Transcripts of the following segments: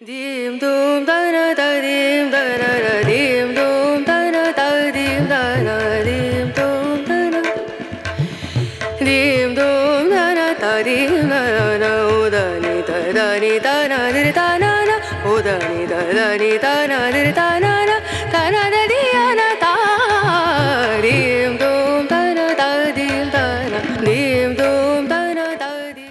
Dim dum da na da dim da na na dim dum da na da dim da na dim dum da na dim dum da na da dim da na o da ni da na di da na na o da ni da di da na da di na ta dim dum da na da dim da na dim dum da na da dim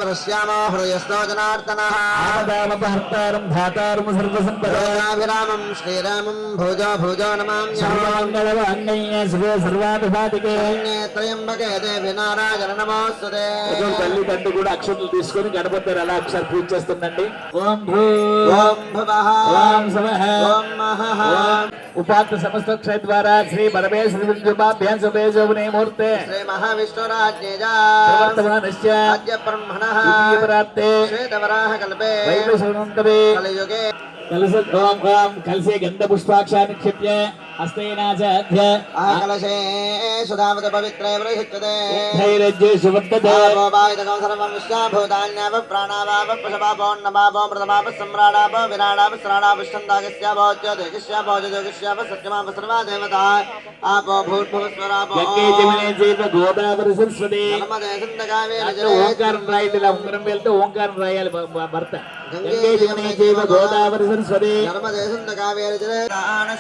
वृश्यामो हृदयस्थो जनार्दनः आपदामपहर्तारं धातारं सर्वसम्पदाभिरामं श्रीरामं भुजो भुजो नमाम्यहं शुभे सर्वाभिभातिके त्र्यंबके देवी नारायण नमोस्तुते తల్లి తండ్రి కూడా అక్షతలు తీసుకొని గణపతి అలా ఒకసారి పూజ చేస్తుందండి. ఓం భూ ఓం భువః ఓం స్వః ఓం మహః ఉపాత్త సమస్త క్షేత్ర శ్రీ పరమేశ్వర విద్యుపాభ్యాం శుభేశోభనే మూర్తే శ్రీ మహావిష్ణురాజ్ఞేజా ప్రవర్తమానస్య అద్య బ్రహ్మణః ద్వితీయపరార్తే శ్వేతవరాహ కల్పే వైవస్వనంతవే కలియుగే कलसे गंध पुष्पाक्षा निक्षिप्य हस्तेनाचाध्य आकलशे सुधावत पवित्रे प्रहिष्यते धैर्यज्ये सुवर्धते आपोवायुधकं सर्वं विश्वाभूतान्याव प्राणावाव पशवापो नवापो मृतवाप सम्राडाप विराडाप स्राडाप छन्दागस्यापो ज्योतिषस्यापो ज्योतिषस्यापो सत्यमाप सर्वा देवता आपो भूर्भुवस्वरापो गंगे जमुने चैव गोदावरी सरस्वती नर्मदे सिन्धकावेरी ओंकारं रायिला ఉంగరం వెళ్తే ఓంకారం రాయాలి భర్త గంగే జమునే చైవ గోదావరి सरस्वती नर्मदे सिन्धकावेरी जले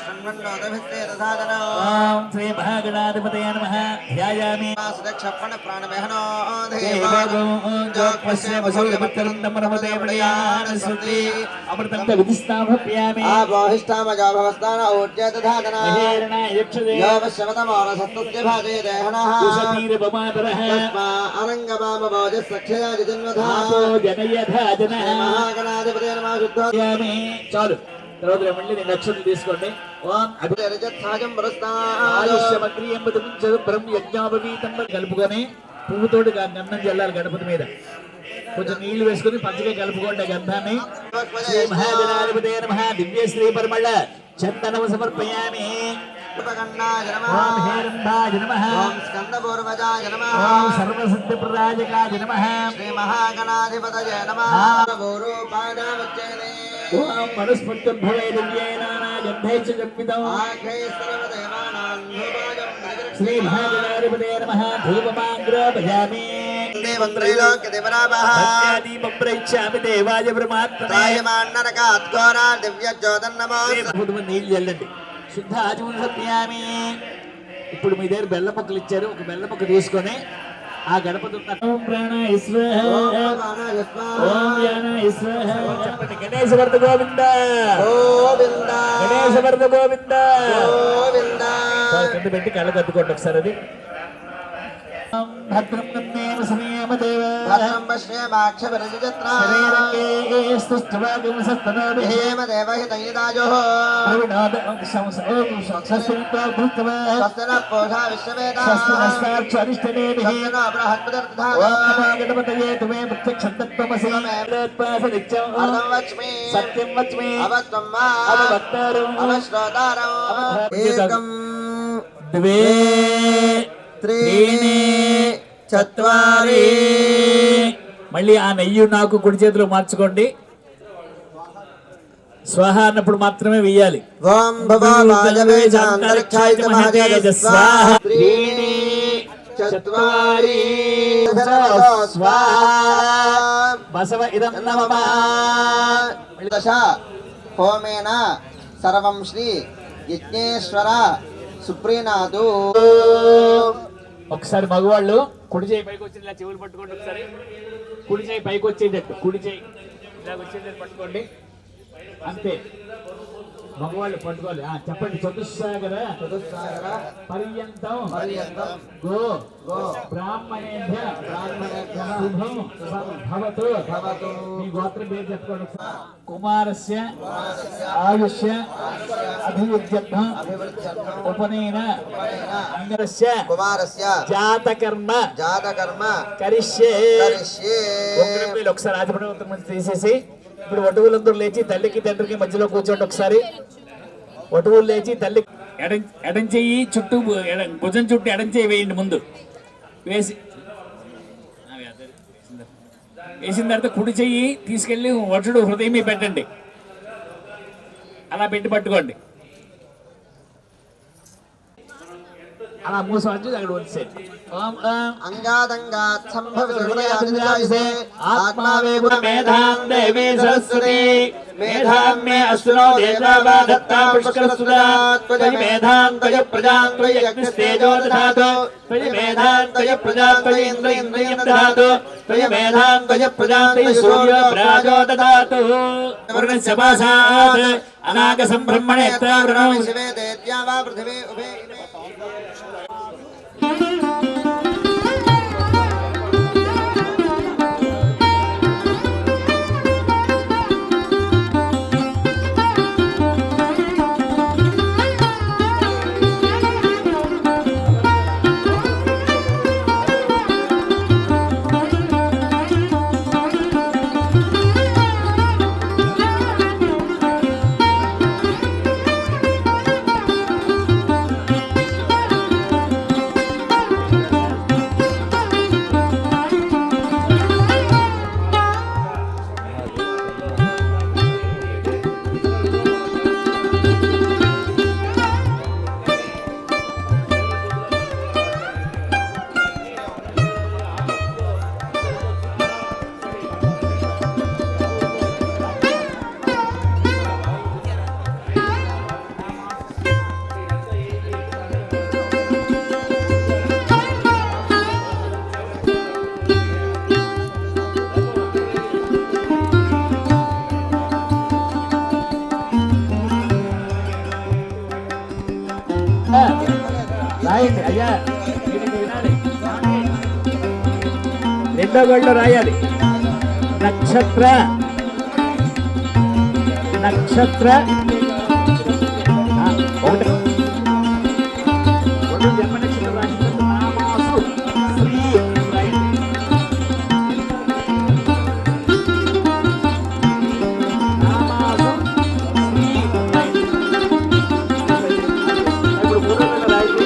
शृण्वन्नोदभिस्ते तथादनो ओम श्री महागणाधिपतये नमः ध्यायामि सुदक्षपण प्राणमेहनो देवो जोक्पस्य वसुलपत्रन्दमरमते मणियान सुति अमृतं विधिस्तामप्यामि आपोहिष्ठामजो भवस्तान ऊर्जे तथादना हेरणा यक्षदे योवश्यवतमोर सत्तस्य भाजे देहनः कुशतीर बमादरः तस्मा अरङ्गवामभोजः सख्यया जन्मधा आपो जनयथा जनः महागणाधिपते नमः शुद्धोऽयामि చాలు తర్వాత మళ్ళీ నేను నక్షత్రం తీసుకోండి ఓం అభిరజత్సాజం ఆయుష్యమగ్రి ఎంబది ముంచదు బ్రహ్మ యజ్ఞాపవీతం కలుపుకొని పువ్వుతోటి గంధం చల్లాలి గణపతి మీద కొంచెం నీళ్లు వేసుకుని పచ్చగా కలుపుకోండి గంధాన్ని శ్రీ మహాగణాధిపతే నమః దివ్య శ్రీ పరిమళ చందనం సమర్పయామి ఓం హేరంబాయ నమః ఓం స్కందపూర్వజాయ నమః ఓం సర్వసిద్ధిప్రదాయకాయ నమః శ్రీ మహాగణాధిపతయే నమః భూరూపాదావచ్చేదే ఓం మనస్పత్యుద్భవే దివ్యేనానా గంధైశ్చ జంపితం ఆఖే సర్వదేవానాం ధూపాజం శ్రీ మహాగణాధిపతే నమః ధూపమాగ్రోపయామి దేవంత్రైలోక్యదేవరాభః దీపం ప్రయిచ్చామి దేవాయ బ్రహ్మాత్మనే త్రాయమాన్నరకాద్ఘోరా దివ్య జ్యోతన్నమో నీళ్ళు చల్లండి శుద్ధ ఆచమన సత్యామి. ఇప్పుడు మీ దగ్గర బెల్ల ముక్కలు ఇచ్చారు, ఒక బెల్ల ముక్క తీసుకొని ఆ గణపతి ఓం ప్రాణాయ స్వాహ ఓం జ్ఞానాయ స్వాహ చెప్పండి. గణేశ వర్ధ గోవింద గోవింద గణేశ వర్ధ గోవింద గోవింద. కింద పెట్టి కళ్ళ కట్టుకోండి ఒకసారి. అది భద్రం గణేమ సమేమ దేవ భద్రం పశ్యేమాక్షభిరజత్రా శరీరంగే స్తుష్టవాగం సత్తనాభి హేమ దేవహితయుదాజో ప్రవిణాద సంస్కృత భూతవ స్వస్తిన పూషా విశ్వవేదా స్వస్తినస్తాక్షరిష్టనేభి స్వస్తిన బృహస్పతిర్దధాన ఓం నమో గణపతయే తుమే ప్రత్యక్షంతత్వమసి నిత్యం అర్ధం వచ్మి సత్యం వచ్మి అవత్వం మా అవక్తారం అవశ్రోతారం ఏకం ద్వే త్రీణి చత్వారి. మళ్ళీ ఆ నెయ్యి నాకు కుడి చేతిలో మార్చుకోండి. స్వాహ అన్నప్పుడు మాత్రమే వెయ్యాలి. ఓం భవో వాజవేజాంతరిక్షాయ చ మహతేజ స్వాహ. త్రీణి చత్వారి స్వాహ. బసవ ఇదం నమః. దశ హోమేన సర్వం శ్రీ యజ్ఞేశ్వర సుప్రీనాథు. ఒకసారి మగవాళ్ళు కుడి చేయి పైకి వచ్చి ఇలా చెవులు పట్టుకోండి. ఒకసారి కుడి చేయి పైకి వచ్చేటట్టు, కుడి చేయి ఇలా వచ్చేటట్టు పట్టుకోండి. అంతే, మగవాళ్ళు పట్టుకోవాలి. చెప్పండి. చతుస్సాగర పర్యంతం గో బ్రాహ్మణేభ్య శుభం భవతు. మీ గోత్రం పేరు చెప్పుకోండి. కుమారస్య ఆయుష్య అభివృద్ధ్యర్థం ఉపనయన అంగరస్య కుమారస్య జాతకర్మ కరిష్యే. ఒకసారి ఆదిపడవతం తీసేసి ఇప్పుడు వటువులందరూ లేచి తల్లికి తండ్రికి మధ్యలో కూర్చోండి. ఒకసారి వటువులు లేచి తల్లి ఎడం చెయ్యి చుట్టూ భుజం చుట్టూ ఎడం చెయ్యి వేయండి. ముందు వేసి వేసిన తర్వాత కుడి చెయ్యి తీసుకెళ్ళి వటుడు హృదయం మీద పెట్టండి, అలా పెట్టి పట్టుకోండి. అలా మూసవచ్చు అక్కడ వచ్చేయండి. అంగాదంగాత్ ఆత్మావేగుణ మేధాం దేవీ సరస్వతి మేధాం మే అస్సునో దేవా దత్తా పుష్కరసుదా త్వయి మేధాం త్వయి ప్రజాం త్వయి అగ్నిస్తేజో దధాతు త్వయి మేధాం త్వయి ప్రజాం త్వయి ఇంద్రియం దధాతు త్వయి మేధాం త్వయి ప్రజాం త్వయి సూర్యో ప్రాజో దధాతు వరుణస్య పాశాత్ అనాగసం బ్రహ్మణే త్వరణం శివే దేత్యా వా పృథివీ ఉభే ఇమే. రాయండి అయ్యా, వినాలి. రెండో గడిలో రాయాలి. నక్షత్ర నక్షత్ర ఒకటి జన్మ నక్షత్రం రాసిన నామాసు శ్రీ రాయండి. నామాసు శ్రీ రాయండి. ఇప్పుడు పూర్వకంగా రాయండి.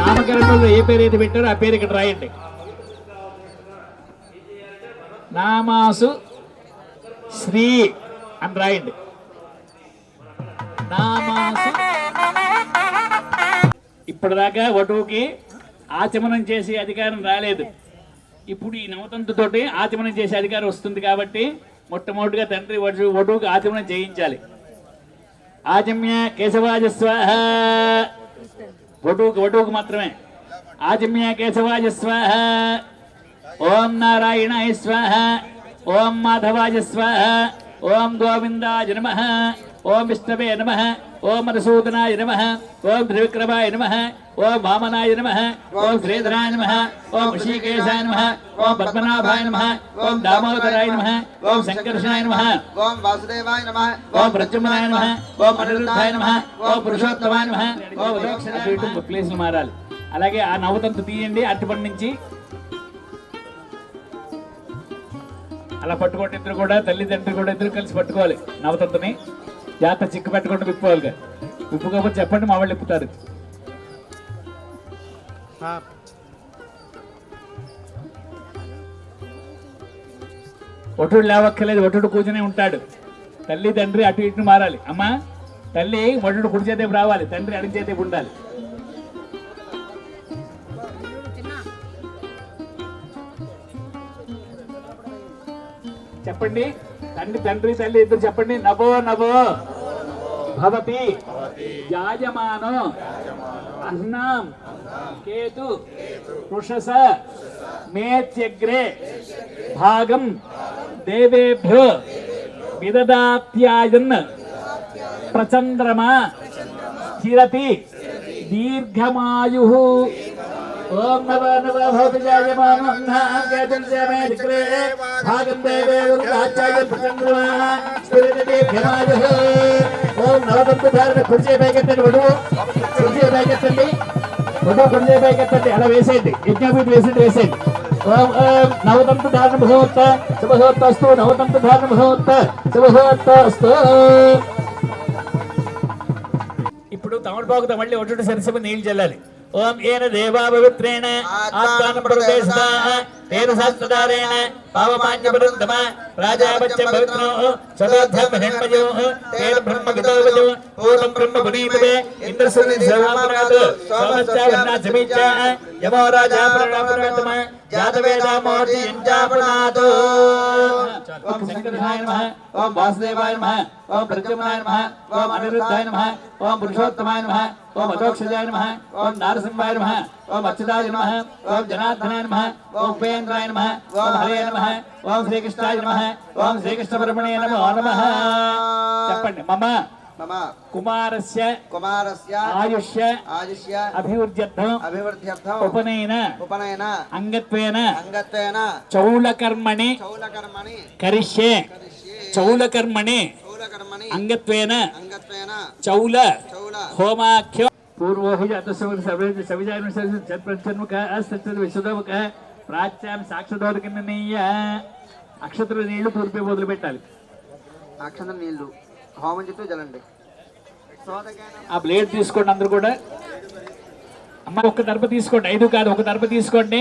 నామకరణంలో ఏ పేరు అయితే పెట్టారో ఆ పేరు ఇక్కడ రాయండి. నామాసు శ్రీ అని రాయండి. నామాసు. ఇప్పటిదాకా వటువుకి ఆచమనం చేసే అధికారం రాలేదు. ఇప్పుడు ఈ నవతంతుతోటి ఆచమనం చేసే అధికారం వస్తుంది కాబట్టి మొట్టమొదటిగా తండ్రి వటువుకి ఆచమనం చేయించాలి. ఆచమ్య కేశవాజ స్వాహ. వటువుకు మాత్రమే. ఆచమ్య కేశవాజ స్వాహ. ఓం నారాయణాయ స్వాహ. ఓం మాధవాయ స్వాహ. ఓం గోవిందాయ నమః. ఓం విష్ణవే నమః. ఓం మధుసూదనాయ నమః. ఓం త్రివిక్రమాయ నమః. ఓం వామనాయ నమః. ఓం శ్రీధరాయ నమః. ఓం ఋషికేశాయ నమః. ఓం పద్మనాభాయ నమః. ఓం దామోదరాయ నమః. ఓం సంకర్షణాయ నమః. ఓం వాసుదేవాయ నమః. ఓం ప్రద్యుమ్నాయ నమః. ఓం అనిరుద్ధాయ నమః. ఓం పురుషోత్తమాయ నమః. ఓం ఉదోక్షణ ప్లేసులు మారాలి. అలాగే ఆ నవతంతు తీయండి. అటుపడి నుంచి అలా పట్టుకోండి. ఇద్దరు కూడా తల్లిదండ్రులు కూడా ఇద్దరు కలిసి పట్టుకోవాలి నవతంతుని. జాగ్రత్త చిక్కు పెట్టుకుంటూ విప్పుకోవాలి. విప్పుకోకపోతే చెప్పండి, మా వాళ్ళు విప్పుతారు. ఒటుడు లేవక్కర్లేదు, ఒటుడు కూర్చునే ఉంటాడు. తల్లి తండ్రి అటు ఇటు మారాలి. అమ్మా తల్లి ఒటుడు కుడి చేతేపు రావాలి, తండ్రి అడిగి చేతేపు ఉండాలి. చెప్పండి. తండ్రి తల్లి ఇద్దరు చెప్పండి. నభో నభో భవతి యాజమానో అహ్నాం కేతు వృషస మేత్యగ్రే భాగం దేవేభ్యో విదదాత్యాయన్ ప్రచంద్రమా స్థిరతి దీర్ఘమాయుః. ఓం నవ నవ భవతి యాజమానో అహ్నాం కేతు మేత్యగ్రే భాగం దేవేభ్యో ప్రచంద్రమా స్థిరతి దీర్ఘమాయుః. ఓం నవదంతు ధారణ కుర్చీ పైకెత్తండి. వడువు కుర్చీ పైకెత్తండి. వడువు కుర్చీ పైకెత్తండి. అలా వేసేయండి. యజ్ఞాపీఠ వేసేయండి. ఓం ఓం నవదంతు ధారణ ముహూర్త శుభహోత్తస్తు. నవదంతు ధారణ ముహూర్త శుభహోత్తస్తు. ఇప్పుడు తమలపాకుతో మళ్ళీ ఒడ్డు సరిసమ నీళ్ళు చల్లాలి. ఓం ఏన దేవా పవిత్రేణ ఆత్మానం ప్రదేశదాః తేన శాస్త్రధారేణ పావమాన్యపరుద్ధమ రాజాపత్య పవిత్రో సదాధ్యాత్మ హేమయో తేన బ్రహ్మగతో వజో పూర్ణం బ్రహ్మ పునీపదే ఇంద్రసుని సేవామరాదు సోమశ్చావన్నా సమీచ యమో రాజా ప్రణామరాతమ జాతవేదామోర్జి ఇంజాపనాదో. ఓం శంకరాయ నమః, ఓం వాసుదేవాయ నమః, ఓం ప్రద్యుమ్నాయ నమః, ఓం అనిరుద్ధాయ నమః, ఓం పురుషోత్తమాయ నమః, ఓం అధోక్షజాయ నమః, ఓం నారసింహాయ నమః, ఓం అచ్యుతాయ నమః, ఓం జనార్దనాయ నమః, ఓం ఉపేంద్రాయ నమః, ఓం హరే నమః, ఓం శ్రీకృష్ణాయ నమః, ఓం శ్రీకృష్ణ పరమణే నమో నమః. చెప్పండి. మమ మమ కుమారస్య కుమారస్య ఆయుష్య ఆయుష్య అభివృద్ధ్యర్థం అభివృద్ధ్యర్థం ఉపనయన ఉపనయన అంగత్వేన అంగత్వేన చౌలకర్మణి చౌలకర్మణి కరిష్యే. కరిష్యే. చౌలకర్మణి చౌలకర్మణి అంగత్వేన అంగత్వేన చౌల చౌల హోమాఖ్య పూర్వోహి అతస్వర సవిజాయన సత్ప్రచన్ముఖ అస్తత్వ విశుద్ధముఖ ప్రాచ్యాం సాక్షిదోరకన్నీయ. అక్షత్ర నీళ్లు తూర్పే మొదలు పెట్టాలి. అక్షంత నీళ్లు హోమం చుట్టూ జలండి. ఆ బ్లేడ్ తీసుకోండి అందరు కూడా. అమ్మ ఒక దర్భ తీసుకోండి, 5 కాదు, ఒక దర్భ తీసుకోండి,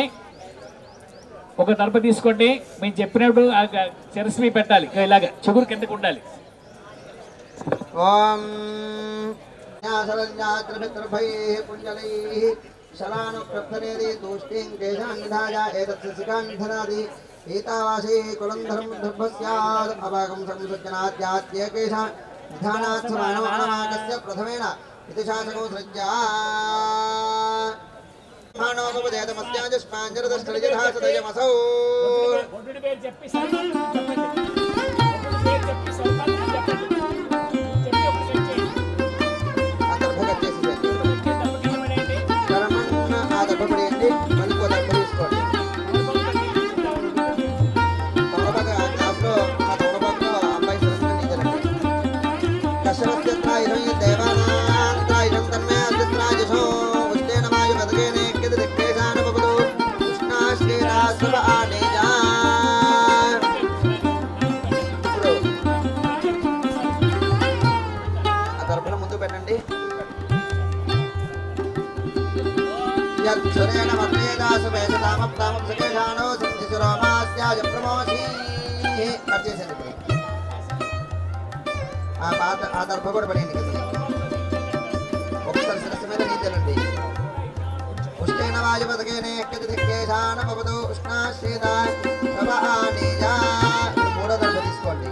ఒక దర్భ తీసుకోండి. మేము చెప్పినప్పుడు ఆ శిరస్సు పెట్టాలి, ఇలాగ చిగురు కిందకు ఉండాలి. ఓం జ్ఞాసరజ్ఞాత్రభిత్రభైః పుంజలైః శలానుప్రప్తనేది తూష్టీం కేశాన్నిధాయ ఏతత్సికాన్నిధనాది ఏతావాసే కులంధరం దర్భస్యాద్ అభాగం సంసజ్జనాద్యాత్యేకేశ నిధానాత్ సమానమానమాగస్య ప్రథమేన ఇతి శాసకో సృజ్యా మానోపదేతమస్యాజస్మాంజరదష్టలిజధాసదయమసౌ. ముందు పెట్టండి. యక్షరేణ మద్వేదాసవేదామప్తామప్సకేశానో సంధిసురోమాస్యాజ ప్రమోషీ. కట్ చేసేది ఇప్పుడు. ఆ దర్భ కూడా పడేయండి కదా. ఒకసారి శిరస్సు మీద నీచలండి. ఉష్ణేన వాయుపదకేనే కేశానమవదు ఉష్ణాశ్రేత సవహానీజా. మూడో దర్భ తీసుకోండి.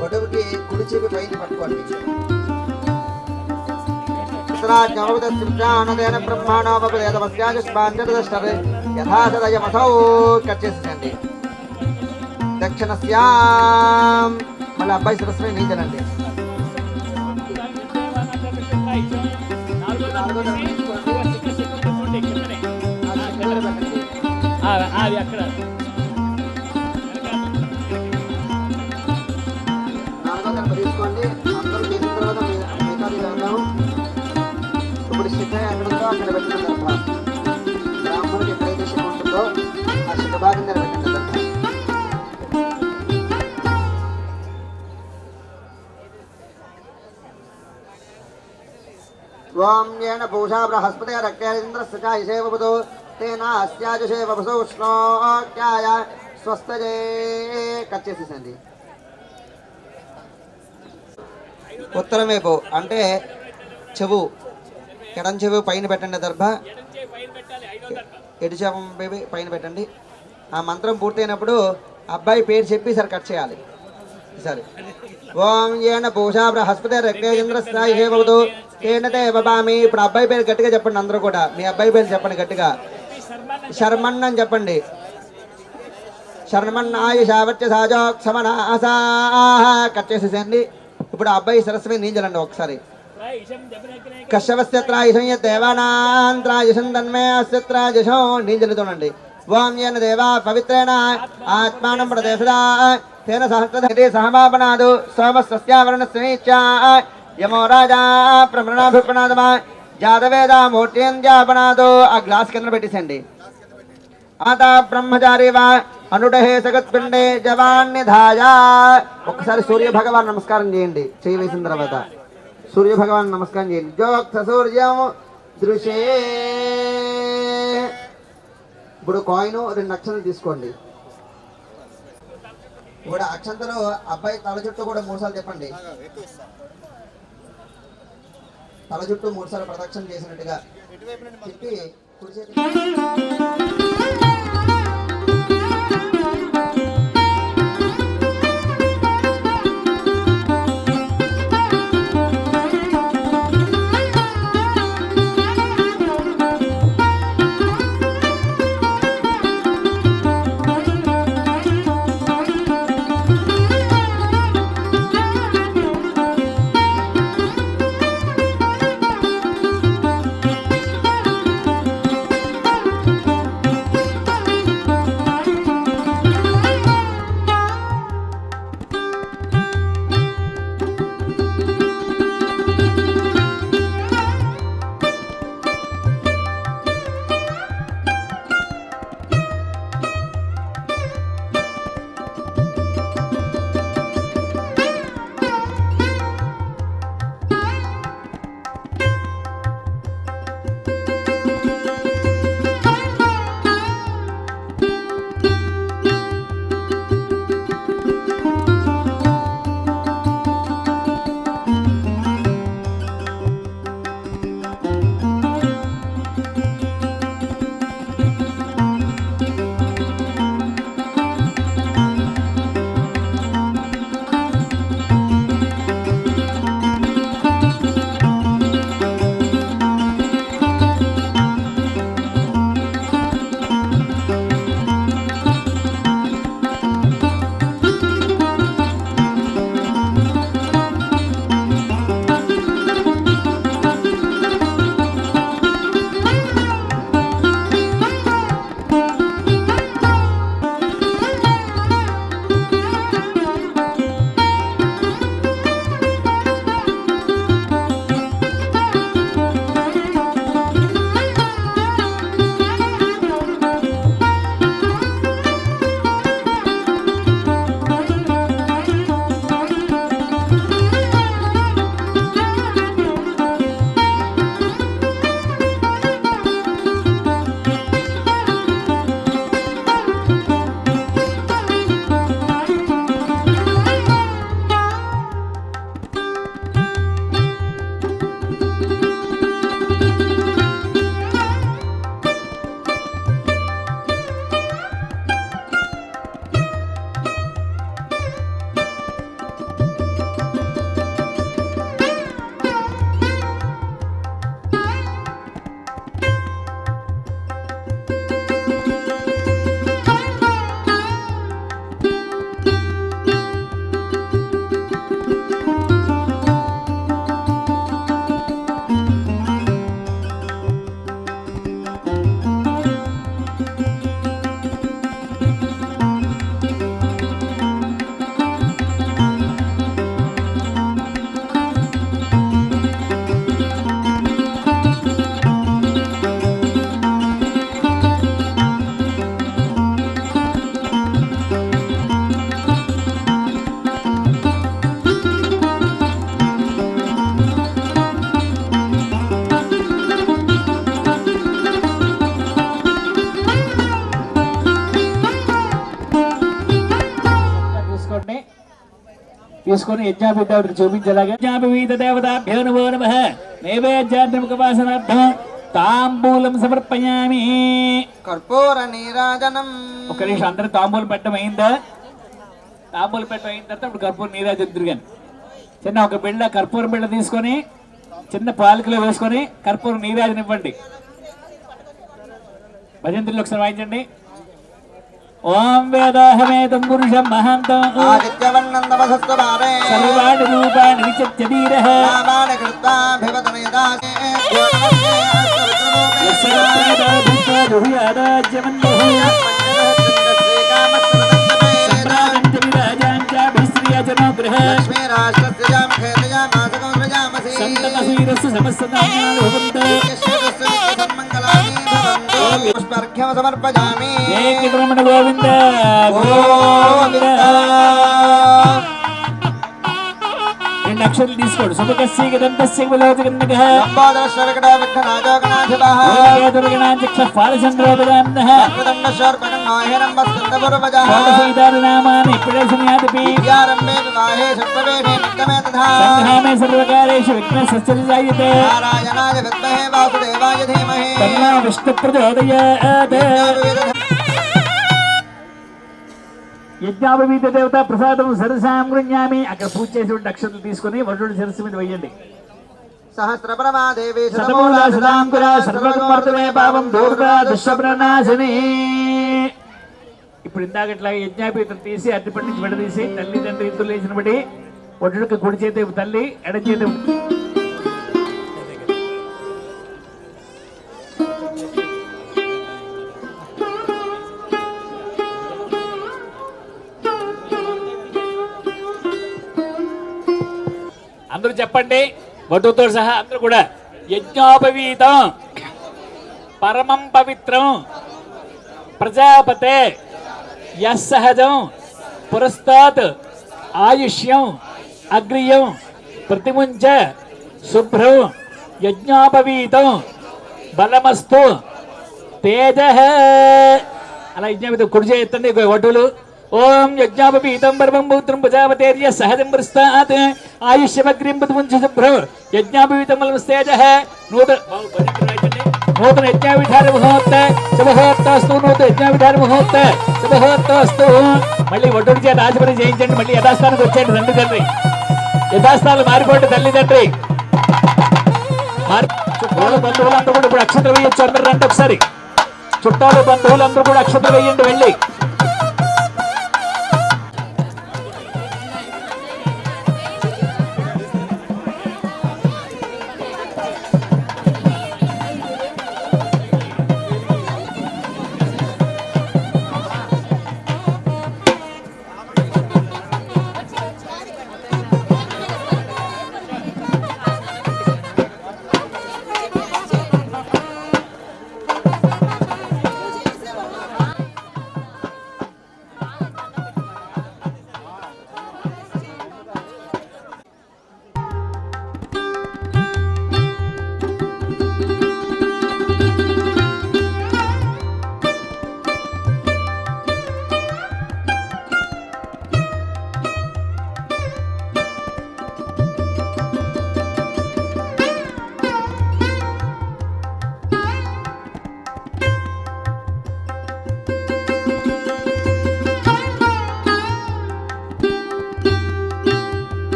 గొడవకి కుడి చెవి పైన పట్టుకోండి. కట్ చేసేసండి. దక్షిణస్యాం మళ్ళీ అబ్బాయి శిరస్సు నీచనండి. అది అక్కడ తీసుకోండి. అందరూ చేసిన తర్వాత మిగతాది వెళ్దాము. ఇప్పుడు శిఖ ఎక్కడ ఉందో అక్కడ పెట్టండి. బ్రాహ్మణుడికి ఎక్కడైతే శిఖ ఉంటుందో ఆ శిఖ భాగం దగ్గర పెట్టండి. ఓం ఏన పూషా బృహస్పతి రక్తేంద్రస్య చాయసే వపుతో తేన అస్యాజసే వపుసో ఉష్ణోక్యాయ స్వస్తజే. కట్ చేసేసండి. ఉత్తరం వైపు అంటే చెవు, ఎడం చెవు పైన పెట్టండి. దర్భ ఎడు చెవు పైన పెట్టండి. ఆ మంత్రం పూర్తయినప్పుడు అబ్బాయి పేరు చెప్పి సరే కట్ చేయాలి. సరే. ఓం ఏన పూషా బృహస్పతి రక్తేంద్రస్య వపుతో తేన తే వపామి. ఇప్పుడు అబ్బాయి పేరు గట్టిగా చెప్పండి. అందరూ కూడా మీ అబ్బాయి పేరు చెప్పండి గట్టిగా. శర్మన్ అని చెప్పండి. శర్మన్నాయుషావత్య సాజోక్షమనాసా. కట్ చేసేసండి. ఇప్పుడు అబ్బాయి సరస్వతి నీంజలండి ఒకసారి. కశ్యవస్యత్రాయుషం దేవానాంత్రాయుషం తన్మే అస్యత్రాయుషం నీంజలుతోనండి. ఓం ఏన దేవా పవిత్రేణ ఆత్మానం ప్రదేశదా తేన సహస్రధే సహమాపనాదు సోమస్యావరణస్య యమో రాజా ప్రమణాభిప్రణాదమా జాతవేదా మూర్త్యంజాపనాదు. ఆ గ్లాస్ కింద పెట్టేసండి. ఆత బ్రహ్మచారి వా అనుడహే సగత్పిండే జవాన్నిధాయ. ఒక్కసారి సూర్య భగవాన్ నమస్కారం చేయండి. చేయి వేసిన తర్వాత సూర్య భగవాన్ నమస్కారం చేయండి. జోక్త సూర్యం ఈదృశే. ఇప్పుడు కాయిన్ 2 అక్షంతలు తీసుకోండి. ఇప్పుడు అక్షంతలు అబ్బాయి తల చుట్టూ కూడా 3 సార్లు చెప్పండి. తల చుట్టూ 3 సార్లు ప్రదక్షిణ చేసినట్టుగా తిప్పి కుడి చేతి తీసుకొని యజ్ఞాభిద్దావిడికి చూపించేలాగా యజ్ఞాభివీత దేవతాభ్యో నమో నమః నైవేద్యార్థం తాంబూలం సమర్పయామి. కర్పూర నీరాజనం. ఒక నిమిషం అందరూ తాంబూలం పెట్టడం అయిందా? తాంబూలం పెట్టడం అయిన తర్వాత ఇప్పుడు కర్పూర నీరాజనం కానీ చిన్న ఒక బిళ్ళ కర్పూరం బిళ్ళ తీసుకొని చిన్న పాలకులో వేసుకొని కర్పూర నీరాజనం ఇవ్వండి. భజంత్రులు ఒకసారి వాయించండి. ఓం వేదాహమేతం పురుషం మహాంతం ఆదిత్యవర్ణం నమస్తు భావే సర్వాణి రూపాణి విచత్య ధీరః నామాని కృత్వాభివదన యదాసే లక్ష్మీ రాష్ట్రస్య ఖేతయా మాసకం ప్రజామసి సంతతసీరస్సు సమస్తదానాలుభవంతు సన్మంగళాని భవంతు పుష్పార్ఘ్యం సమర్పయామి. రమణ గోవింద గోవింద. 2 అక్షతలు తీసుకోండి శుభకస్య దంతస్య విలోచకన్నగః లంబోదర శ్రవకట విఘ్ననాశోకనాధిపః ఏకదుర్గణాంచక్ష పాలచంద్రోదగాన్నః సర్వదండ శర్పగణో హిరంబ స్కందపురవజః షోడశైతాని నామాని ఇప్పుడేశన్యాదపి విద్యారంభే వివాహే సర్వవేదే నిత్తమే తథా సంగ్రామే సర్వకారేషు విఘ్నస్యశ్చర్యాయతే నారాయణాయ విద్మహే వాసుదేవాయ ధీమహి తన్నో విష్ణు ప్రచోదయాత్ యజ్ఞాపవీత దేవత ప్రసాదం సరసాం గృహ్యామి అక్కడ పూజ చేసి అక్షతలు తీసుకుని వరుడు శిరస్సు మీద వేయండి సహస్రప్రభా దేవి శతమూల శతాంకుర సర్వకర్తమే పాపం దూర్గా దుష్టప్రణాశిని. ఇప్పుడు ఇందాకట్లాగా యజ్ఞాపీతం తీసి అరటిపండు నుంచి విడదీసి తల్లి తండ్రి ఇద్దరు లేచిన బట్టి వడ్డుడికి కుడి చేతి తల్లి ఎడ చేతి అందరూ చెప్పండి వటుతో సహా అందరూ కూడా యజ్ఞోపవీతం పరమం పవిత్రం ప్రజాపతే యస్సహజం పురస్తాత్ ఆయుష్యం అగ్రియం ప్రతిముంచ శుభ్రం యజ్ఞోపవీతం బలమస్తు తేజ. అలా యజ్ఞోపవీతం కుడి చేయొత్తండి వటులు. ఓం యజ్ఞాపవీతం పరమం పవిత్రం ప్రజాపతేర్య సహజం పురస్తాత్ ఆయుష్యమగ్రియం ప్రతిముంచ శుభ్రం యజ్ఞాపవీతం బలమస్తేజ. నూతన యజ్ఞావిధాన ముహూర్త శుభహోర్తస్తు నూతన యజ్ఞావిధాన ముహూర్త శుభహోర్తస్తు. మళ్ళీ ఒడ్డు చేత రాజపని చేయించండి. మళ్ళీ యథాస్థానికి వచ్చేయండి తండ్రి తండ్రి యథాస్థానాలు మారిపోండి తల్లి తండ్రి చుట్టాలు బంధువులందరూ కూడా ఇప్పుడు అక్షతలు వేయొచ్చు. అందరూ రండి ఒకసారి. చుట్టాలు బంధువులందరూ కూడా అక్షతలు వేయండి వెళ్ళి.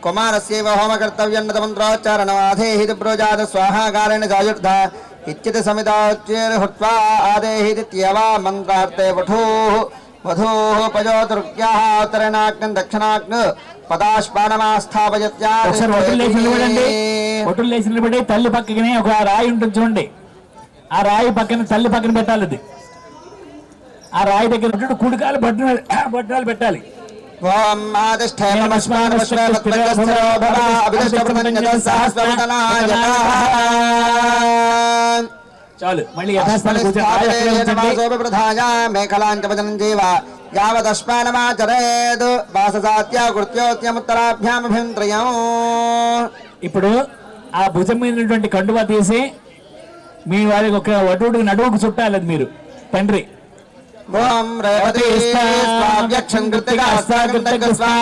కుమారస్యైవ హోమకర్తవ్యం మంత్రోచ్చారణమాధేహి బ్రోజాత స్వాహాకారేణ జాయుర్ధ ఇచ్యతి సమితాచ్యేర్హుత్వా ఆదేహిత్యేవా మంత్రార్థే వధూః వధూః పయోతుర్గ్యాః ఉత్తరేణాగ్నం దక్షిణాగ్న పదాశ్పానమాస్థాపయత్యా. ఒట్టులు లేచి నిలబడి తల్లి పక్కనే ఒక రాయి ఉంటుంది చూడండి. ఆ రాయి పక్కన తల్లి పక్కన పెట్టాలి. అది ఆ రాయి దగ్గర కుడికాలు బొట్టనాలు పెట్టాలి. ఓం ఆదిష్ఠే నమస్మానమశ్వేవత్మజస్థిరో భవ అభిదష్టప్రదంజతః చాలు మళ్ళీ యథాస్థానం ప్రధాయ మేఖలాంచవచనం జీవ యావదశ్మానమాచరేద్ వాససాత్యాకృత్యోత్యముత్తరాభ్యామభింత్రయం. ఇప్పుడు ఆ భుజం మీద ఉన్నటువంటి కండువా తీసి మీ వారికి ఒక వటుడికి నడువుకు చుట్టాలి అది మీరు తండ్రి. ఓం రేవతి స్వావ్యక్షం కృత్తికా అస్సాకృత్తికస్వా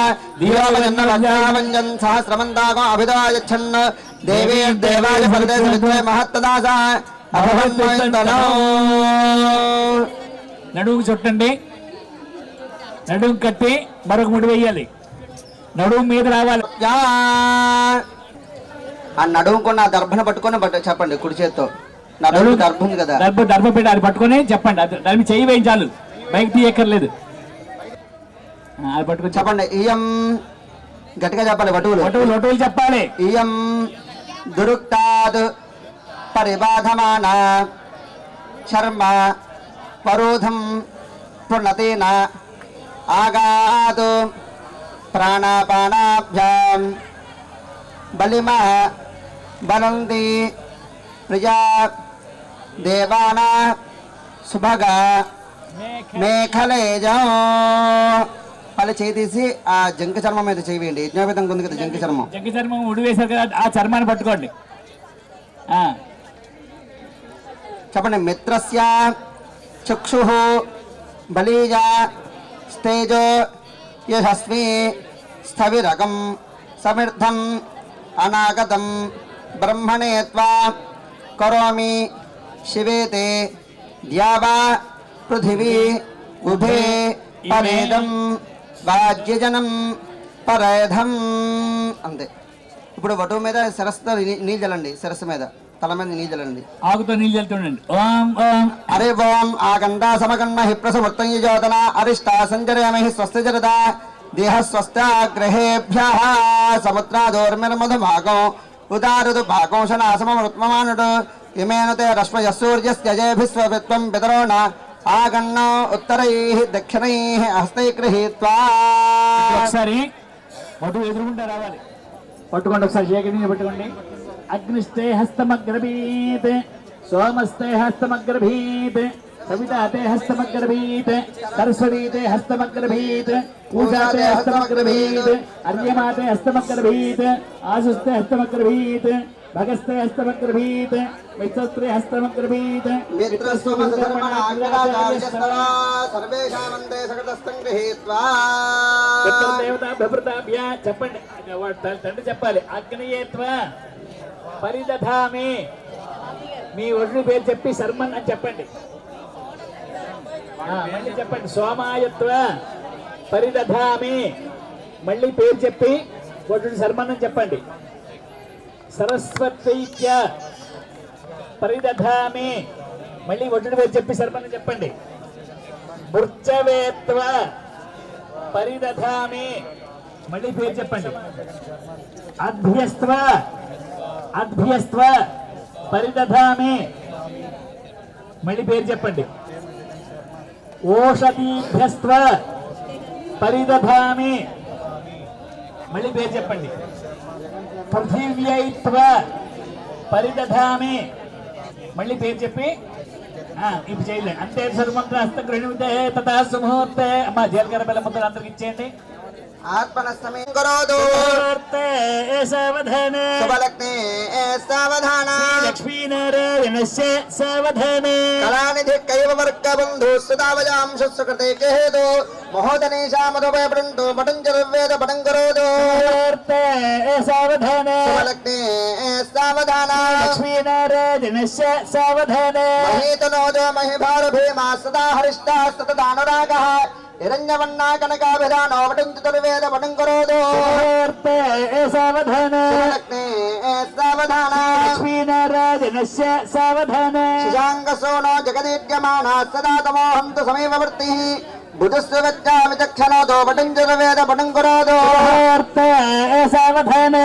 దియోవజన్నవజ్ఞావంజన్ సహస్రమంతాగో అభిదాయచ్చన్ దేవీర్దేవాయ ఫలదేశ విద్వే మహత్తదాస అభవన్మయంతనో. నడువుకు చుట్టండి, నడుము కట్టి మరొక ముడి వేయాలి, నడుము మీద రావాలి. ఆ నడుముకున్న దర్భను పట్టుకొని చెప్పండి కుడి చేత్తో. నడుము దర్భ ఉంది కదా, దర్భ పెట్టి అది పట్టుకొని చెప్పండి. దాన్ని చేయి వేయించాలి, బైక్ తీయక్కర్లేదు. అది పట్టుకొని చెప్పండి. ఇయం గట్టిగా చెప్పాలి, వటువులు చెప్పాలి. ఇయం దురుక్తాద్ పరిబాధమాన శర్మ పరోధం పుణతేన ఆగాదు ప్రాణాపానాభ్యాం బలిమ బలంది ప్రియా దేవానా సుభగ మేఖలేజం. వాళ్ళు చేయి తీసి ఆ జంక చర్మం మీద చేయండి. యజ్ఞోపేతం ఉంది కదా జంక చర్మం ఉడివేశారు కదా, ఆ చర్మాన్ని పట్టుకోండి. చెప్పండి. మిత్రస్య చక్షు బలీజ స్తేజో యశస్వి స్థవిరకం సమర్థం అనాగతం బ్రహ్మణే త్వా కరోమి శివేతే ద్యావా పృథివీ ఉభే పరేదం వాజ్యజనం పరేధం. అంతే. ఇప్పుడు వటువు మీద శిరస్సుతో నీళ్ళు చల్లండి, శిరస్సు మీద తల మీద నీళ్ళు చల్లండి, ఆకుతో నీళ్ళు చల్లుతుండండి. ఓం ఓం అరే ఓం ఆగండా సమగన్న హి ప్రసమృతం యోదన అరిష్టా సంచరయమహి స్వస్థజరద దేహ స్వస్థాగ్రహేభ్యః సముద్రాదోర్మిర్మధుభాగం ఉదారుదు భాగంశనాసమృత్మమానుడు ఇమేను తే రశ్మయః సూర్యస్య జేభిస్వవిత్వం పితరోణ ఆగన్నో ఉత్తరైః దక్షిణైః హస్తై గృహీత్వా. ఒకసారి వటువు ఎదురుకుంటా రావాలి, పట్టుకోండి. ఒకసారి చేకని పట్టుకోండి. అగ్నిస్తే హస్తమగ్రభీత్, సోమస్తే హస్తమగ్రభీత్, సవితాతే హస్తమగ్రభీత్, సరస్వతీతే హస్తమగ్రభీత్, పూజాతే హస్తమగ్రభీత్, అర్యమాతే హస్తమగ్రభీత్, ఆశుస్తే హస్తమగ్రభీత్, భగస్తే హస్తమగ్రభీత్, మిత్రస్త్రే హస్తమగ్రభీత్. చెప్పండి, తండ్రి చెప్పాలి. అగ్నియేత్వ పరిదధామి, మీ ఒడ్డు పేరు చెప్పి శర్మన్ అని చెప్పండి. మళ్ళీ చెప్పండి. సోమాయత్వ పరిదధామి, మళ్ళీ పేరు చెప్పి ఒడ్డు శర్మన్ అని చెప్పండి. సరస్వతైత్య పరిదధామి, మళ్ళీ ఒడ్డు పేరు చెప్పి శర్మన్ అని చెప్పండి. బుర్చవేత్వ పరిదధామి, మళ్ళీ పేరు చెప్పండి. అభ్యస్త్వ అభ్యస్త్వ పరిదధామి, మళ్ళీ పేరు చెప్పండి. ఓషధీభ్యస్త్వ పరిదధామి, మళ్ళీ పేరు చెప్పండి. పృథివ్యైత్వ పరిదధామి, మళ్ళీ పేరు చెప్పి ఇప్పుడు చేయలేదు. అంతే. సర్వమంత్ర హస్తగృహణితే తథా సుముహూర్తే. అమ్మా జీలకర్ర బెల్లం ముద్దలు అందరికి ఇచ్చేయండి. ఆత్మనస్తమేం కరోతు సావధాన శుభలగ్నే సావధాన లక్ష్మీనారాయణస్య సావధాన కళానిధి కైవవర్గబంధు సుతావయాంశ సుకృతే కేతు మహోదనేశా మధుపయ పఠంతు పఠంచరువేద పఠం కరోతు సావధాన శుభలగ్నే సావధాన లక్ష్మీనారాయణస్య సావధాన మహీతనోజో మహిభారభీమా సదా హరిష్టా సతదానురాగః హిరణ్యవర్ణా కనకాభిధానో పఠంచతుర్వేద పఠం కరోతు సావధాన సావధాన లక్ష్మీనారాయణస్య సావధాన శశాంకసోనో జగదీడ్యమానా సదా తమోహంతు సమీపవర్తి బుధస్సు వచ్చామి చక్షణోతో పఠంచతుర్వేద పఠం కరోతు సావధాన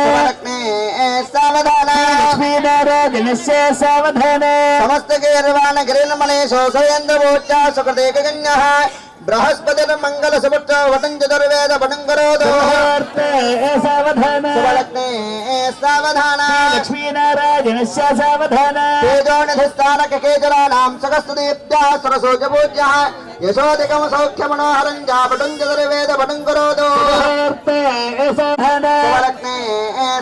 సావధాన లక్ష్మీనారాయణస్య సావధాన సమస్త గీర్వాణ గిరిర్మలేశో స్వయంద్రభూత్యా సుకృతే గగన్యః बृहस्पतिर्मङ्गल सुपुत्र वटं चतुर्वेद वटं करोतु सावधान सुबलग्ने सावधान लक्ष्मीनारायणस्य सावधान तेजोनिधिस्थानक केजराणां सकस्तुदीप्त्या सरसोजपूज्यः यशोदिकं सौख्यमनोहरं च वटं चतुर्वेद वटं करोतु सावधान सुबलग्ने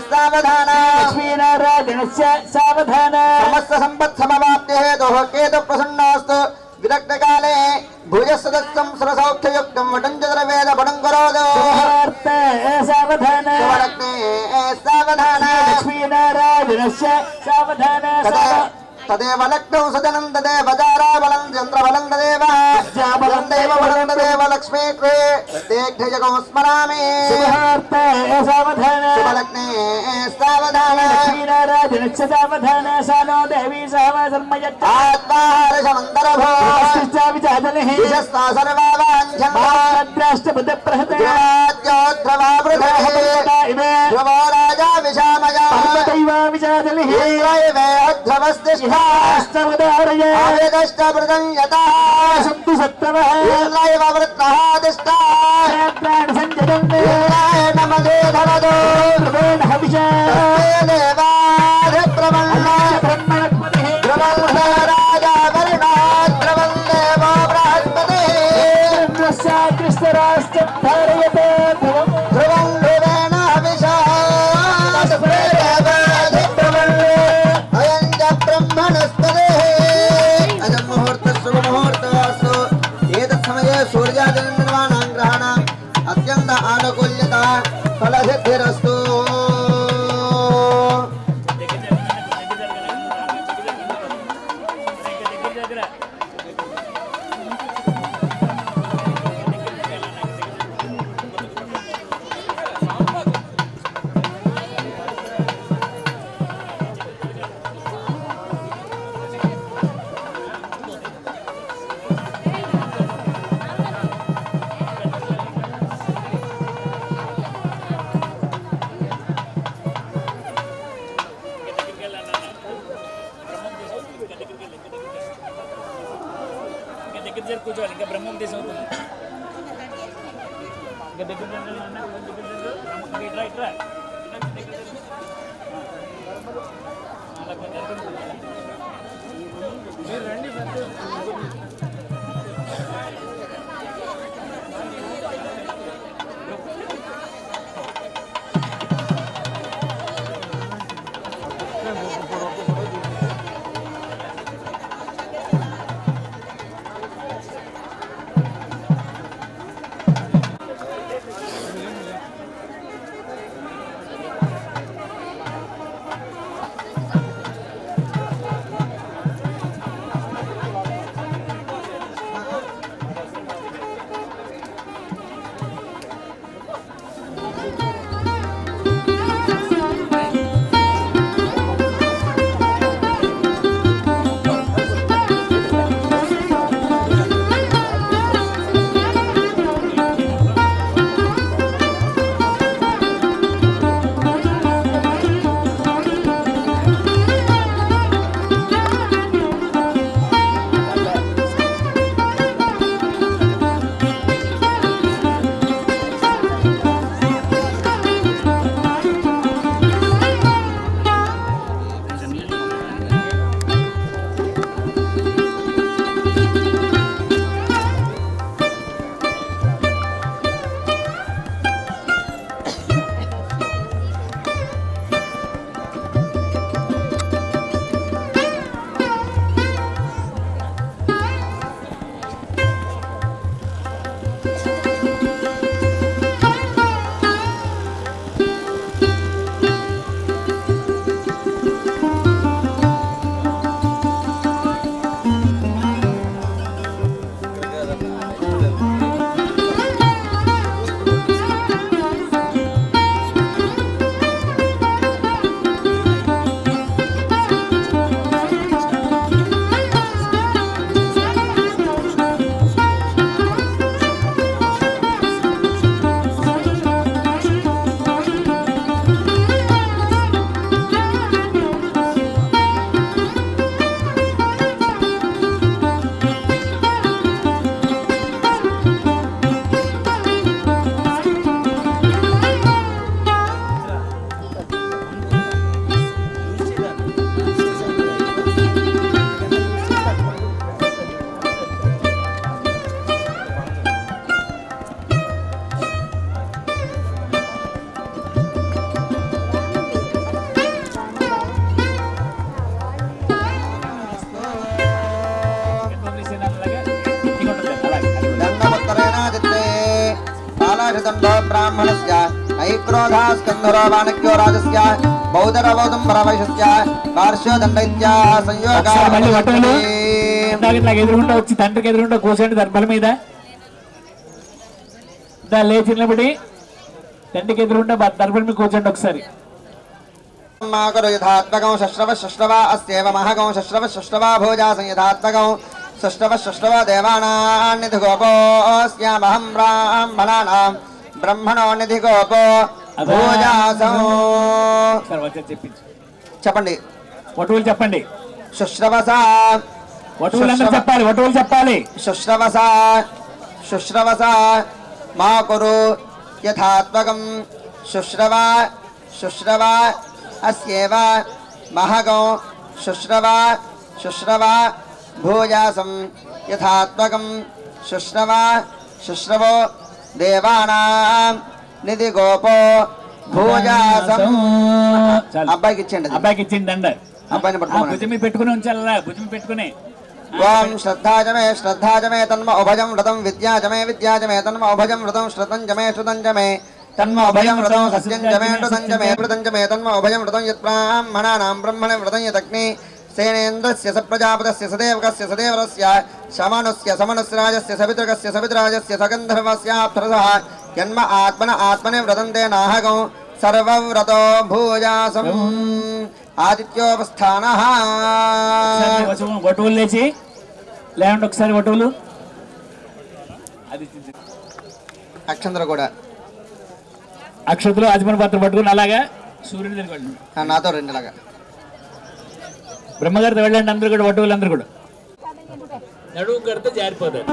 सावधान लक्ष्मीनारायणस्य सावधान समस्त सम्पत् समवाप्ति हेतुः केतु प्रसन्नास्तु विरक्तकाले भुजसदस्यं सरसौख्ययुक्तं वटं चतुर्वेद वटं करोतु सावधान सुबलग्ने सावधान लक्ष्मीनारायणस्य सावधान तदेव लग्नौ सजनं तदेव जाराबलं चन्द्रबलं तदेव बलं देव बलं तदेव लक्ष्मी कृते स्मरामि सावधान सुबलग्ने सावधान लक्ष्मीनारायणस्य सावधान सानो देवी सावधर्मयच्च आत्माहारशमन्तरभो विजातलिः सर्वावाञ्छन्द्राष्ट्रबुद्धप्रहते ध्रुवो राजा विशामया विजातलिः ष्टवृतं यथा सन्तु सत्तवः वृत्तः तिष्ठा नमदे धरदो राजा वरुणा द्रवं देवो बृहस्पतिः कृष्णराष्ट्रं धारयते ध्रुवं ध्रुवेण हविषा अयं च ब्रह्मणस्पतिः अयं मुहूर्तः शुभमुहूर्तोऽस्तु एतत् समये सूर्यादिनिर्माणां ग्रहाणाम् अत्यन्त आनुकूल्यता फलसिद्धिरस्तु దగ్గర కూర్చోవాలి ఇంకా బ్రహ్మం దేశం అవుతుంది ఇంకా దగ్గర ఇట్రా ఇట్రా ऋतुण्डो ब्राह्मणस्य नयि क्रोधः स्कन्धरो वाणक्यो राजस्य बौद्धरवौदुम्बरवैशस्य वार्ष्यो दण्डैत्याः ఒకసారి మళ్ళీ వటోలు संयोगाः నాకు ఎదురుకుంటా వచ్చి తండ్రికి ఎదురుకుంటా కూర్చోండి దర్భల మీద లేచి నిలబడి తండ్రికి ఎదురుకుంటా దర్భల మీద కూర్చోండి ఒకసారి करो यथात्मकं शश्रव अस्येव महकं शश्रव भोजा संयथात्मकं शश्रव देवानान्निधि गोपोऽस्यामहं ब्राह्मणानां ब्रह्मणो निधि गोपो भोजासं సరే వచ్చి చెప్పించు చెప్పండి వటువులు చెప్పండి శుశ్రవసా వటువులందరూ చెప్పాలి వటువులు చెప్పాలి శుశ్రవసా మా కురు యథాత్మకం శుశ్రవ अस्येव महगो शुश्रव भोजासं यथात्मकं शुश्रवो देवानां निधि गोपो भोजासं అబ్బాయికి ఇచ్చేయండి అబ్బాయికి ఇచ్చిందండి అబ్బాయిని పట్టుకోమనండి. భుజం మీద పెట్టుకుని ఉంచాలా భుజం పెట్టుకుని ఓం శ్రద్ధాజమే తన్మ ఉభజం వ్రతం విద్యాజమే తన్మ ఉభజం వ్రతం శ్రుతంజమే తన్మ ఉభయం వ్రతం సస్యంజమే ృతంజమే తన్మ ఉభయం వ్రతం యత్బ్రాహ్మణానాం బ్రహ్మణే వ్రతం యదగ్ని సేనేంద్రస్య సప్రజాపతస్య సదేవకస్య సదేవరస్య సమనుస్రాజస్య సవితృరాజస్య సగంధర్వస్యాప్సరసః జన్మ ఆత్మనే వ్రతంతే నాహకం సర్వవ్రతో భూజాసం ఆదిత్యోపస్థానః. వటువులు లేచి లేవండి ఒకసారి వటువులు అది అక్షంతలు కూడా అక్షతులు ఆచమన పాత్ర పట్టుకుని అలాగా సూర్యుని దగ్గరికి వెళ్ళండి నాతో రెండులాగా బ్రహ్మగారితో వెళ్ళండి అందరూ కూడా వటువులు అందరూ కూడా నడువు కడితే జారిపోతారు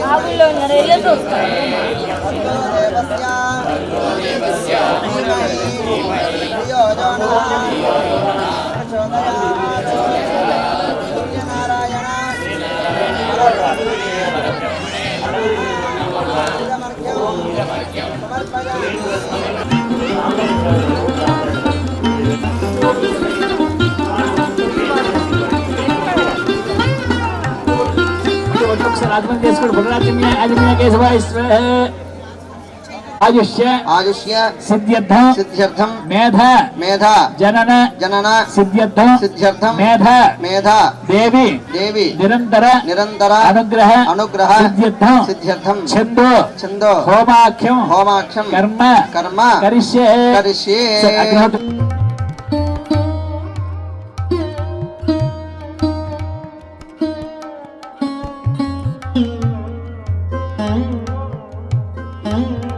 ఆవుల్లో ఉన్నారు వెళ్ళదు ఒకసారి ఆత్మహత్య చేసుకోండి బుధరాజ్య కేశవ ఆయుష్య సిద్ధ్యర్థం మేధ జనన సిద్ధ్యర్థం మేధ దేవి నిరంతర అనుగ్రహ సిద్ధ్యర్థం ఛందో హోమాఖ్యం కర్మ కరిష్యే Mm-hmm.